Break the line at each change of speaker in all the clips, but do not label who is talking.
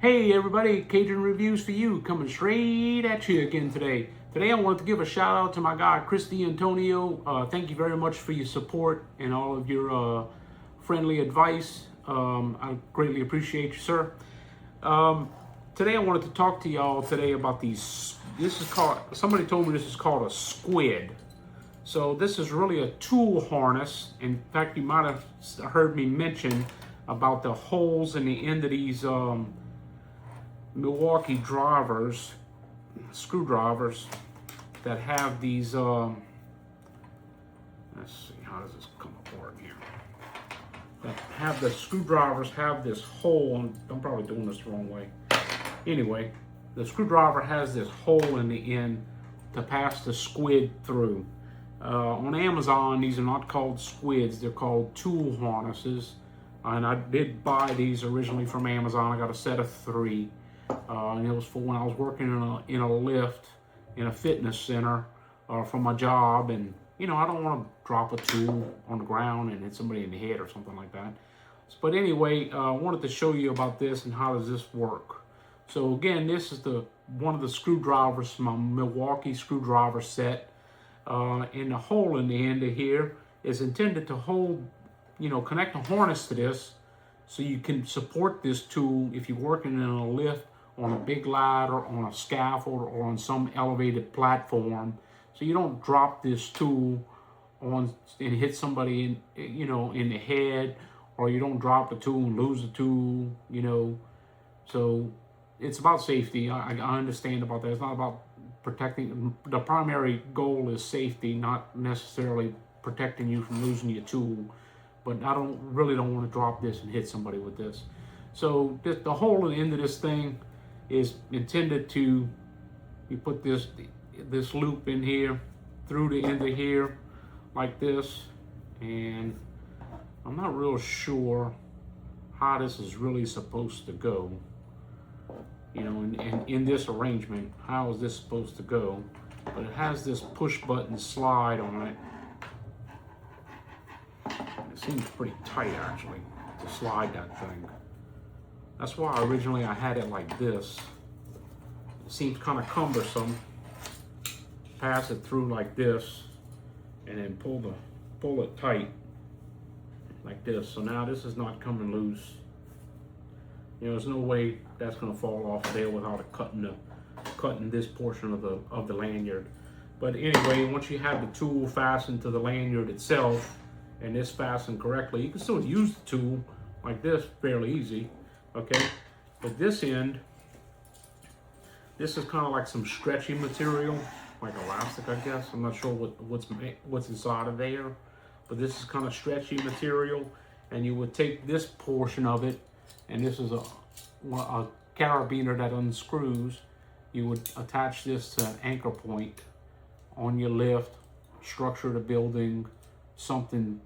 Hey everybody, Cajun Reviews for you, coming straight at you again today. Today I wanted to give a shout out to my guy, Chris D'Antonio. Thank you very much for your support and all of your friendly advice. I greatly appreciate you, sir. Today I wanted to talk to y'all today about somebody told me this is called a squid. So this is really a tool harness. In fact, you might have heard me mention about the holes in the end of these Milwaukee screwdrivers that have these, let's see, how does this come apart here? That have the screwdrivers have this hole, and I'm probably doing this the wrong way. Anyway, the screwdriver has this hole in the end to pass the squid through. On Amazon, these are not called squids, they're called tool harnesses. And I did buy these originally from Amazon. I got a set of 3. And it was for when I was working in a lift in a fitness center for my job. And, you know, I don't want to drop a tool on the ground and hit somebody in the head or something like that. But anyway, I wanted to show you about this and how does this work. So again, this is one of the screwdrivers from my Milwaukee screwdriver set. And the hole in the end of here is intended to hold, connect a harness to this so you can support this tool if you're working in a lift, on a big ladder, on a scaffold, or on some elevated platform. So you don't drop this tool on and hit somebody in the head, or you don't drop the tool and lose the tool, So it's about safety. I understand about that. It's not about protecting. The primary goal is safety, not necessarily protecting you from losing your tool. But I really don't want to drop this and hit somebody with this. So the hole at the end of this thing is intended to, you put this loop in here, through the end of here, like this. And I'm not real sure how this is really supposed to go. In this arrangement, how is this supposed to go? But it has this push button slide on it. It seems pretty tight actually to slide that thing. That's why originally I had it like this. It seems kind of cumbersome. Pass it through like this and then pull it tight like this. So now this is not coming loose. There's no way that's going to fall off there without cutting this portion of the lanyard. But anyway, once you have the tool fastened to the lanyard itself and this fastened correctly, you can still use the tool like this fairly easy. Okay, but this end, this is kind of like some stretchy material, like elastic, I guess. I'm not sure what's inside of there, but this is kind of stretchy material. And you would take this portion of it, and this is a carabiner that unscrews. You would attach this to an anchor point on your lift, structure the building, something,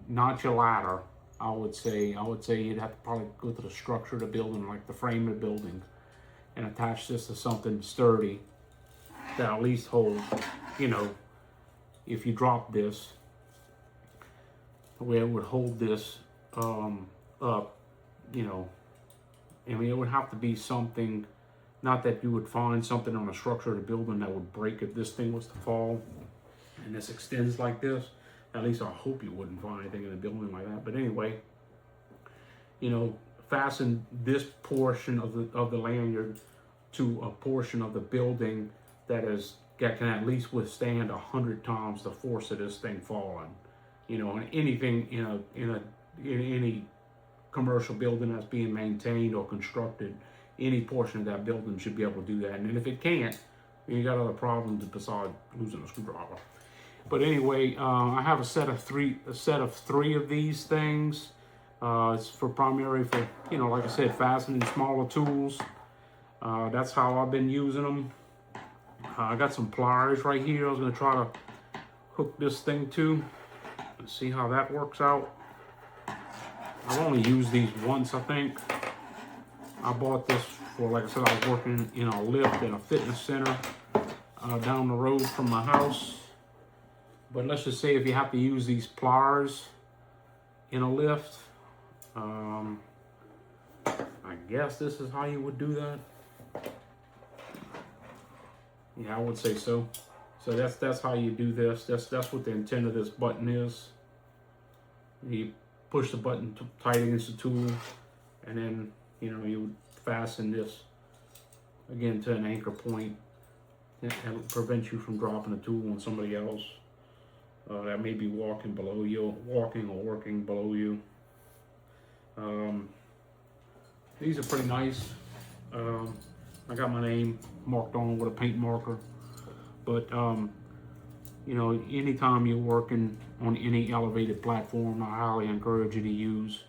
not your ladder. I would say you'd have to probably go to the structure of the building, like the frame of the building, and attach this to something sturdy that at least hold, if you drop this, the way it would hold this up, it would have to be something, not that you would find something on the structure of the building that would break if this thing was to fall and this extends like this. At least I hope you wouldn't find anything in a building like that. But anyway, fasten this portion of the lanyard to a portion of the building that can at least withstand 100 times the force of this thing falling. And anything in any commercial building that's being maintained or constructed, any portion of that building should be able to do that. And if it can't, you got other problems besides losing a screwdriver. But anyway, I have a set of three of these things. It's primarily for, like I said, fastening smaller tools. That's how I've been using them. I got some pliers right here. I was going to try to hook this thing to and see how that works out. I've only used these once, I think. I bought this for, like I said, I was working in a lift in a fitness center down the road from my house. But let's just say if you have to use these pliers in a lift, I I guess this is how you would do that. Yeah, I would say so. So that's how you do this. That's what the intent of this button is. You push the button tight against the tool, and then you would fasten this again to an anchor point. It'll prevent you from dropping the tool on somebody else that may be walking below you, walking or working below you. These are pretty nice. I got my name marked on with a paint marker, but anytime you're working on any elevated platform, I highly encourage you to use,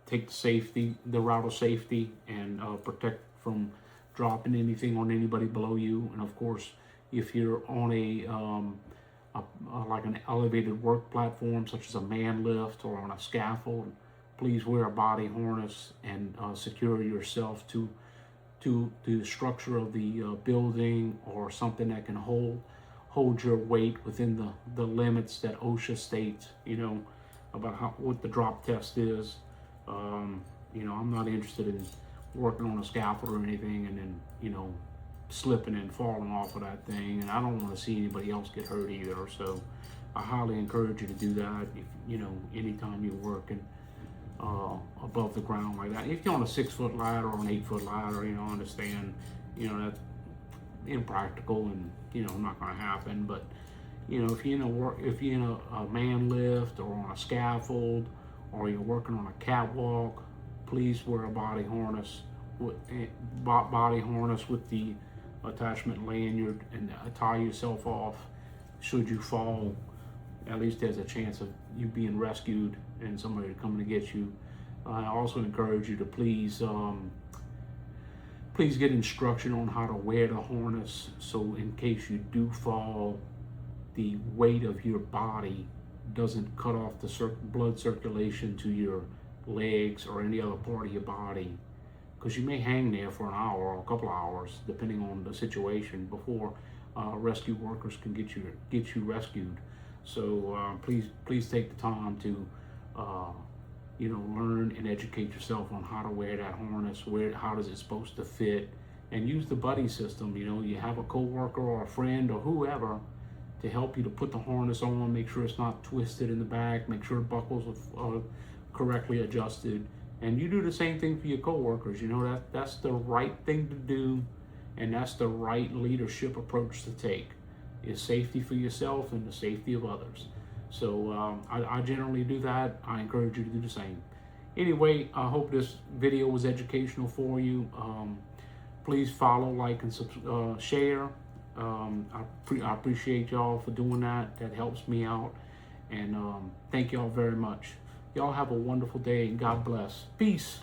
take the route of safety, and protect from dropping anything on anybody below you. And of course, if you're on like an elevated work platform, such as a man lift or on a scaffold, please wear a body harness and secure yourself to the structure of the building, or something that can hold your weight within the limits that OSHA states, about what the drop test is. I'm not interested in working on a scaffold or anything and then, slipping and falling off of that thing. And I don't want to see anybody else get hurt either. So I highly encourage you to do that if, anytime you're working above the ground like that. If you're on a 6-foot ladder or an 8-foot ladder, I understand, that's impractical and, not going to happen. But, if you're in a man lift or on a scaffold, or you're working on a catwalk, please wear a body harness with the attachment lanyard, and tie yourself off. Should you fall, at least there's a chance of you being rescued and somebody coming to get you. I also encourage you to please get instruction on how to wear the harness, so in case you do fall, the weight of your body doesn't cut off the blood circulation to your legs or any other part of your body, because you may hang there for an hour or a couple of hours, depending on the situation, before rescue workers can get you rescued. So please take the time to learn and educate yourself on how to wear that harness, how is it supposed to fit, and use the buddy system. You have a coworker or a friend or whoever to help you to put the harness on, make sure it's not twisted in the back, make sure the buckles are correctly adjusted, and you do the same thing for your coworkers. That's the right thing to do, and that's the right leadership approach to take, is safety for yourself and the safety of others. So I generally do that. I encourage you to do the same. Anyway, I hope this video was educational for you. Please follow, like, and share. I appreciate y'all for doing that. That helps me out. And thank y'all very much. Y'all have a wonderful day, and God bless. Peace.